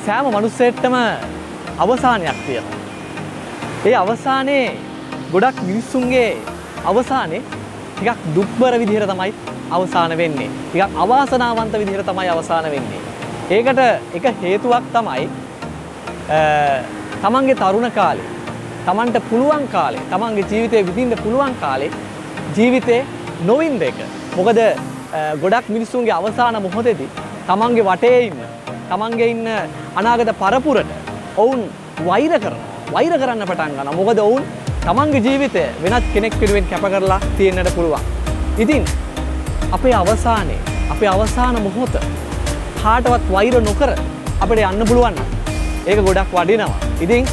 සෑම මනුස්සයෙක්ටම අවසානයක් තියෙනවා. ඒ අවසානයේ ගොඩක් මිනිස්සුන්ගේ අවසානයේ ටිකක් දුක්බර විදිහට තමයි අවසාන වෙන්නේ. ටිකක් අවාසනාවන්ත විදිහට තමයි අවසාන වෙන්නේ. ඒකට එක හේතුවක් තමයි තමන්ගේ තරුණ කාලේ, තමන්ට පුළුවන් කාලේ, තමන්ගේ ජීවිතේ විඳින්න පුළුවන් කාලේ ජීවිතේ නොවින්ද එක. මොකද ගොඩක් මිනිස්සුන්ගේ අවසාන මොහොතේදී තමන්ගේ වටේ ඉන්න, තමන්ගේ ඉන්න අනාගත පරපුරට ඔවුන් වෛර කරන්න පටන් ගන්නවා. මොකද ඔවුන් තමන්ගේ ජීවිතය වෙනත් කෙනෙක් වෙනුවෙන් කැප කරලා තියෙන්නට පුළුවන්. ඉතින් අපේ අවසාන මොහොත කාටවත් වෛර නොකර අපිට යන්න පුළුවන් නම් ඒක ගොඩක් වටිනවා. ඉතින්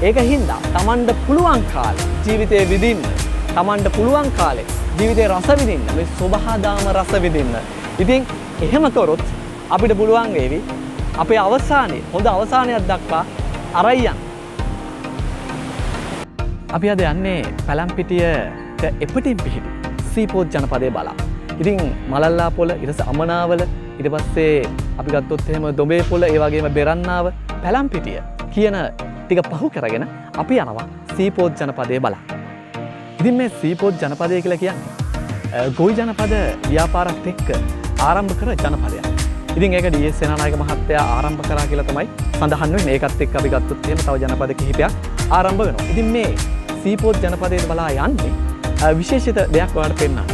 ඒක හින්දා තමන්ට පුළුවන් කාලේ ජීවිතේ විඳින්න, තමන්ට පුළුවන් කාලේ ජීවිතේ රස විඳින්න, මේ සබහාදාම රස විඳින්න. ඉතින් එහෙම කරොත් අපිට පුළුවන් වේවි අපේ අවසානයේ හොඳ අවසානයක් දක්වා අරයන්. අපි අද යන්නේ පැලම්පිටියට එපටින් පිහිටි සීපෝත් ජනපදයේ බලා. ඉතින් මලල්ලා පොළ, ඊට පස්සේ අමනාවල, ඊට පස්සේ අපි ගත්තොත් එහෙම දොඹේ පොළ, ඒ වගේම බෙරන්නාව, පැලම්පිටිය කියන ටික පහු කරගෙන අපි යනවා සීපෝත් ජනපදයේ බලා. ඉතින් මේ සීපෝත් ජනපදය කියලා කියන්නේ ගොවි ජනපද ව්‍යාපාරත් එක්ක ආරම්භ කර ජනපදයක්. ඉතින් ඒක ඩී.එස්. සේනානායක මහත්තයා ආරම්භ කරා කියලා තමයි සඳහන් වෙන්නේ. ඒකත් එක්ක අපි ගත්තොත් එහෙම තව ජනපද කිහිපයක් ආරම්භ වෙනවා. ඉතින් මේ සීපෝත් ජනපදයේ බලා යන්නේ විශේෂිත දෙයක් ඔයාලට පෙන්නන්න.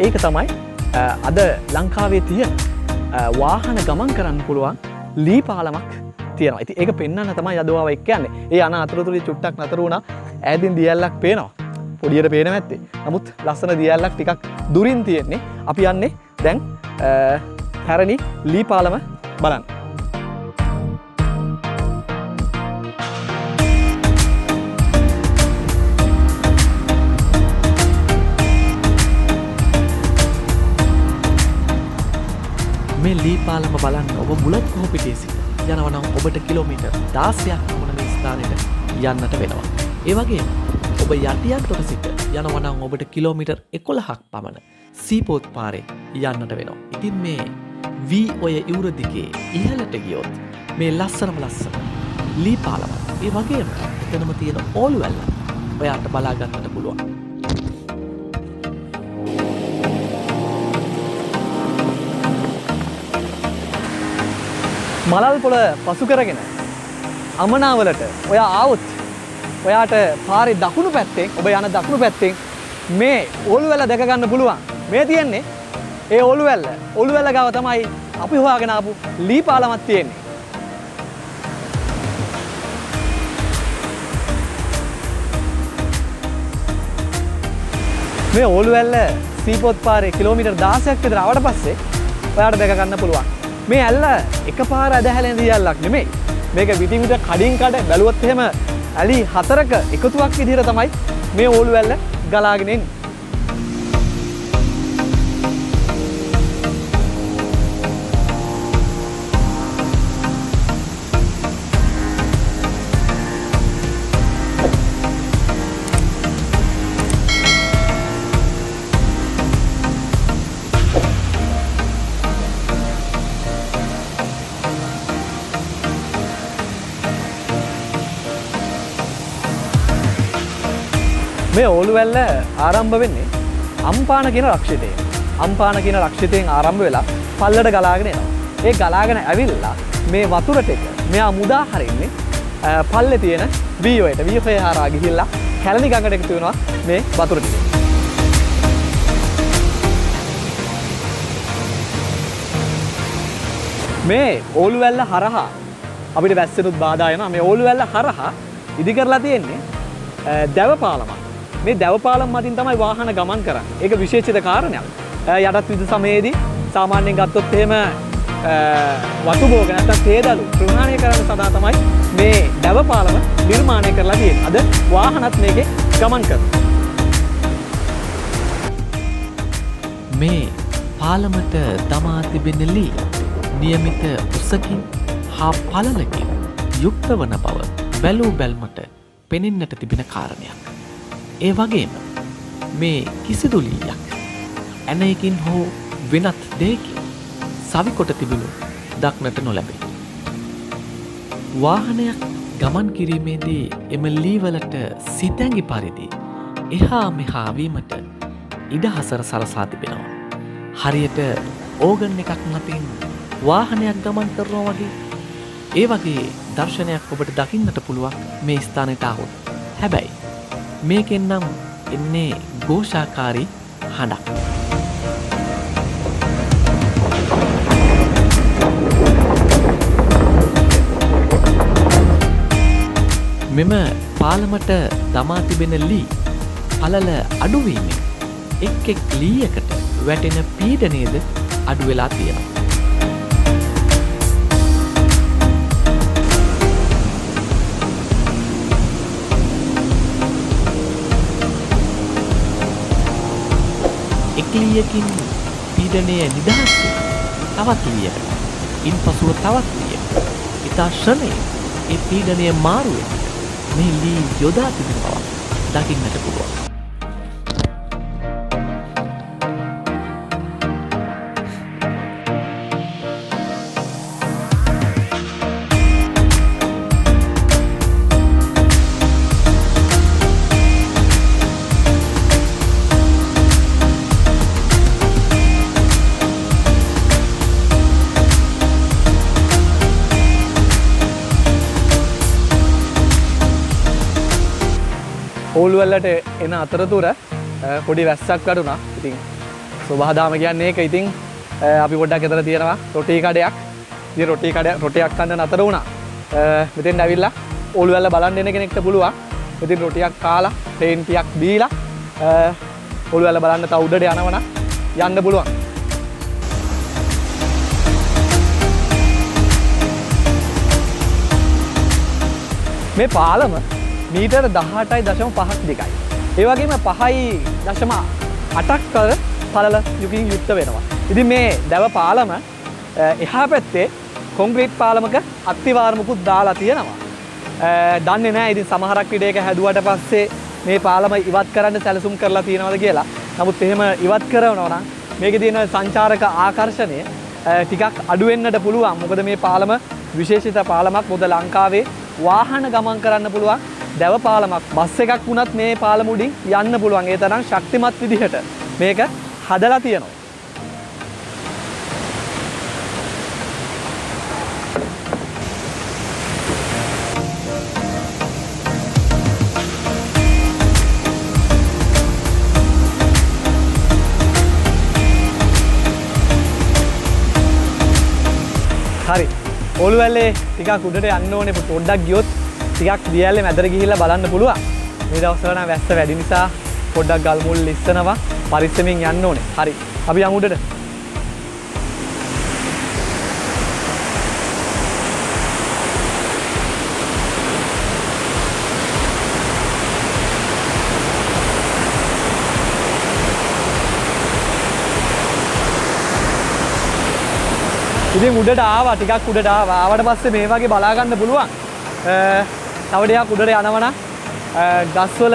ඒක තමයි අද ලංකාවේ තියෙන වාහන ගමන් කරන්න පුළුවන් ලී පාලමක් තියෙනවා. ඉතින් ඒක පෙන්වන්න තමයි අද ඔයාව එක්ක යන්නේ. ඒ යන අතරතුරේ චුට්ටක් නතර වුණා. ඈතින් දියැලක් පේනවා. පොඩියට පේන නැත්තේ. නමුත් ලස්සන දියැලක් ටිකක් දුරින් තියෙන්නේ. අපි යන්නේ දැන් පැරණි ලී පාලම බලන්න. මේ ලී පාලම බලන්න ඔබ බුලත් කොහොපිටියේ සිට යනවා නම් ඔබට කිලෝමීටර් 16ක් පමණ මේ ස්ථානෙට යන්නට වෙනවා. ඒ වගේම ඔබ යටියන්තොට සිට යනවා නම් ඔබට කිලෝමීටර් 11ක් පමණ සීපෝත් පාරේ යන්නට වෙනවා. ඉතින් මේ වී ඔය ඉවුර දිගේ ඉහළට ගියොත් මේ ලස්සන ලී පාලම, ඒ වගේම එතනම තියෙන ඕලු වැල්ල ඔයාට බලා ගන්නට පුළුවන්. මලල් පොළ පසු කරගෙන අමනාවලට ඔයා ආවොත් ඔයාට පාරේ දකුණු පැත්තෙන්, ඔබ යන දකුණු පැත්තෙන් මේ ඕලු වැල්ල දැක ගන්න පුළුවන්. මේ තියෙන්නේ ඒ ඕලු වැල්ල ගාව තමයි අපි හොයාගෙන ආපු ලී පාලමක් තියෙන්නේ. මේ ඕලු වැල්ල සීපෝත් පාරේ කිලෝමීටර් 16ක් විතර ආවට පස්සේ ඔයාට දැක ගන්න පුළුවන්. මේ ඇල්ල එකපාර ඇදහැලෙන දියැලක් නෙමෙයි. මේක විටින් විට කඩින් කඩ බැලුවොත් එහෙම ඇලි 4ක එකතුවක් විදිහට තමයි මේ ඕලු වැල්ල ගලාගෙන එන්නේ. මේ ඕලු වැල්ල ආරම්භ වෙන්නේ අම්පාන කියන රක්ෂිතයෙන්. අම්පාන කියන රක්ෂිතයෙන් ආරම්භ වෙලා පල්ලට ගලාගෙන එනවා. ඒ ගලාගෙන ඇවිල්ලා මේ වතුරට එක මෙයා මුදා හරින්නේ පල්ලේ තියෙන වීයෝයට. වීයෝ හරහා ගිහිල්ලා කැලණි ගඟට එකතු වෙනවා මේ වතුර ටික. මේ ඕලු වැල්ල හරහා අපිට වැස්සෙනුත් බාධා වෙනවා. මේ ඕලු වැල්ල හරහා ඉදි කරලා තියෙන්නේ දැව පාලමක්. මේ දැව පාලම මතින් තමයි වාහන ගමන් කරන්නේ. ඒක විශේෂිත කාරණයක්. යටත් විද සමයේදී සාමාන්‍යයෙන් ගත්තොත් එහෙම වතු භෝග නැත්නම් තේදලු ප්‍රහාණය කරන්න සඳහා තමයි මේ දැව පාලම නිර්මාණය කරලා තියෙන්නේ. අද වාහනත් මේකේ ගමන් කරනවා. මේ පාලමට තමා තිබෙන ලී නියමිත උසකින් හා පළලකින් යුක්ත වන බව බැලූ බැල්මට පෙනෙන්නට තිබෙන කාරණයක්. ඒ වගේම මේ කිසිදු ලීයක් ඇනයකින් හෝ වෙනත් දෙයකින් සවිකොට තිබුණු දක්නට නොලැබේ. වාහනයක් ගමන් කිරීමේදී එම ලී වලට සිතැඟි පරිදි එහා මෙහා වීමට ඉඩ හසර සලසා තිබෙනවා. හරියට ඕගන් එකක් මතින් වාහනයක් ගමන් කරනවා වගේ. ඒ වගේ දර්ශනයක් ඔබට දකින්නට පුළුවන් මේ ස්ථානයට આવොත්. හැබැයි මේකෙන් නම් එන්නේ ഘോഷාකාරී හඬක්. මෙම පාලමට දමා තිබෙන ලී පළල අඩුවීමෙන් එක් එක් ලීයකට වැටෙන පීඩනයද අඩු වෙලා තියෙනවා. එක් ලීයකින් පීඩනය නිදහස් වෙන තවත් ලීයකට, ඉන්පසුව තවත් ලීයකට ඉතා ශ්‍රමයෙන් ඒ පීඩනය මාරු වෙන මේ ලී යොදා තිබෙන බව දකින්නට පුළුවන්. ඕලුවල්ලට එන අතරතුර පොඩි වැස්සක් වැටුණා. ඉතින් සබහාදාම කියන්නේ ඒක. ඉතින් අපි පොඩ්ඩක් එතන තියෙනවා රොටි කඩයක්. ඉතින් රොටියක් කන්න නතර වුණා. මෙතෙන් ඇවිල්ලා ඕලුවල්ල බලන්න එන කෙනෙක්ට පුළුවන්. ඉතින් රොටියක් කාලා, තේන් ටිකක් බීලා ඕලුවල්ල බලන්න තව උඩට යනවනම් යන්න පුළුවන්. මේ පාලම මීටර් 18.5ක් දෙකයි. ඒ වගේම 5.8ක් කර පළල යුකින් යුක්ත වෙනවා. ඉතින් මේ දැව පාලම එහා පැත්තේ කොන්ක්‍රීට් පාලමක අත්තිවාරමකුත් දාලා තියෙනවා. දන්නේ නැහැ ඉතින් සමහරක් විට ඒක හැදුවට පස්සේ මේ පාලම ඉවත් කරන්න සැලසුම් කරලා තියෙනවද කියලා. නමුත් එහෙම ඉවත් කරනවා නම් මේකේ තියෙන සංචාරක ආකර්ෂණය ටිකක් අඩු වෙන්නට පුළුවන්. මොකද මේ පාලම විශේෂිත පාලමක්. මොකද ලංකාවේ වාහන ගමන් කරන්න පුළුවන් දැව පාලමක්. බස් එකක් වුණත් මේ පාලම උඩින් යන්න පුළුවන්. ඒ තරම් ශක්තිමත් විදිහට මේක හදලා තියෙනවා. හරි. ඕලුවැල්ලේ ටිකක් උඩට යන්න ඕනේ. පොඩ්ඩක් ගියොත් ටිකක් දියැලේ මැදට ගිහිල්ලා බලන්න පුළුවන්. මේ දවස්වල නම් වැස්ස වැඩි නිසා පොඩ්ඩක් ගල් මුල් ඉස්සනවා. පරිස්සමින් යන්න ඕනේ. හරි. අපි යමු උඩට. ඉතින් උඩට ආවා. ටිකක් උඩට ආවා. ආවට පස්සේ මේ වගේ බලා ගන්න පුළුවන්. තව ටිකක් උඩට යනවනම් ගස්වල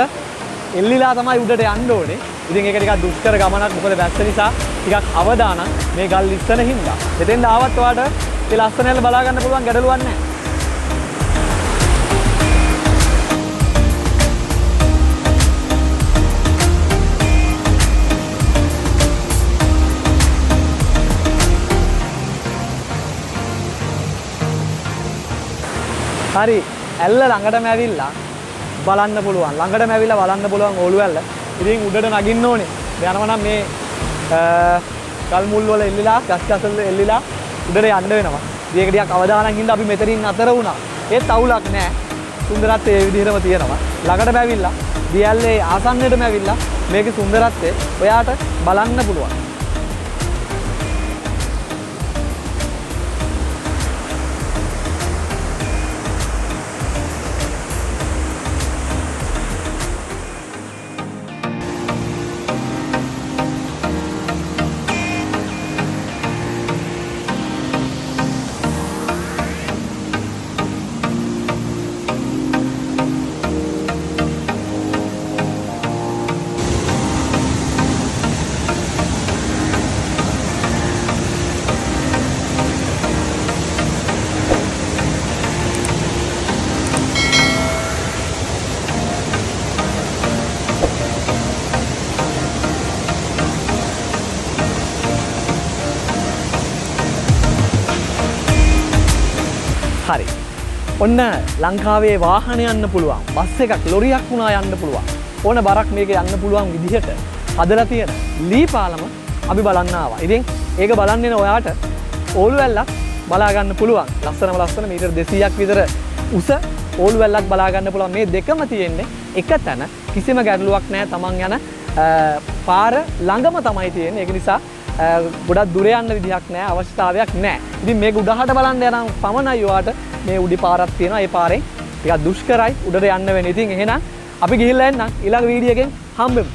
එල්ලිලා තමයි උඩට යන්න ඕනේ. ඉතින් ඒක ටිකක් දුෂ්කර ගමනක්. මොකද වැස්ස නිසා ටිකක් අවදානම් මේ ගල් ඉස්සන හින්දා. මෙතෙන්ද ආවත් ඔයාලට මේ ලස්සනට බලා ගන්න පුළුවන්. ගැටලුවක් නැහැ. හරි. ඇල්ල ළඟටම ඇවිල්ලා බලන්න පුළුවන්. ළඟටම ඇවිල්ලා බලන්න පුළුවන් ඕලුවැල්ල. ඉතින් උඩට නගින්න ඕනේ. යනවා නම් මේ ගල් මුල් වල එල්ලිලා, ගස් වල එල්ලිලා උඩට යන්න වෙනවා. ඉතින් ඒක ටිකක් අවදානම් හින්දා අපි මෙතනින් අතර වුණා. ඒත් අවුලක් නැහැ. සුන්දරත්වය ඒ විදිහටම තියෙනවා. ළඟටම ඇවිල්ලා, දියැල්ලේ ආසන්නයටම ඇවිල්ලා මේකේ සුන්දරත්වය ඔයාට බලන්න පුළුවන්. ඔන්න ලංකාවේ වාහන යන්න පුළුවන්. බස් එකක් ලොරියක් වුණා යන්න පුළුවන්. ඕන බරක් මේක යන්න පුළුවන් විදිහට හදලා තියෙන ලී පාලම අපි බලන්න ආවා. ඉතින් ඒක බලන්න එන ඔයාට ඕලු වැල්ලක් බලා ගන්න පුළුවන්. ලස්සන මීටර් 200ක් විතර උස ඕලු වැල්ලක් බලා ගන්න පුළුවන්. මේ දෙකම තියෙන්නේ එක තැන. කිසිම ගැටලුවක් නැහැ. Taman යන පාර ළඟම තමයි තියෙන්නේ. ඒක නිසා ගොඩක් දුර යන්න විදිහක් නැහැ. අවශ්‍යතාවයක් නැහැ. ඉතින් මේක උඩහට බලන්න යනම් පමණයි ඔයාට මේ උඩි පාරක් තියෙනවා. ඒ පාරෙන් ටිකක් දුෂ්කරයි උඩට යන්න වෙන්නේ. ඉතින් එහෙනම් අපි ගිහිල්ලා එන්නම් ඊළඟ වීඩියෝ එකෙන් හම්බෙමු.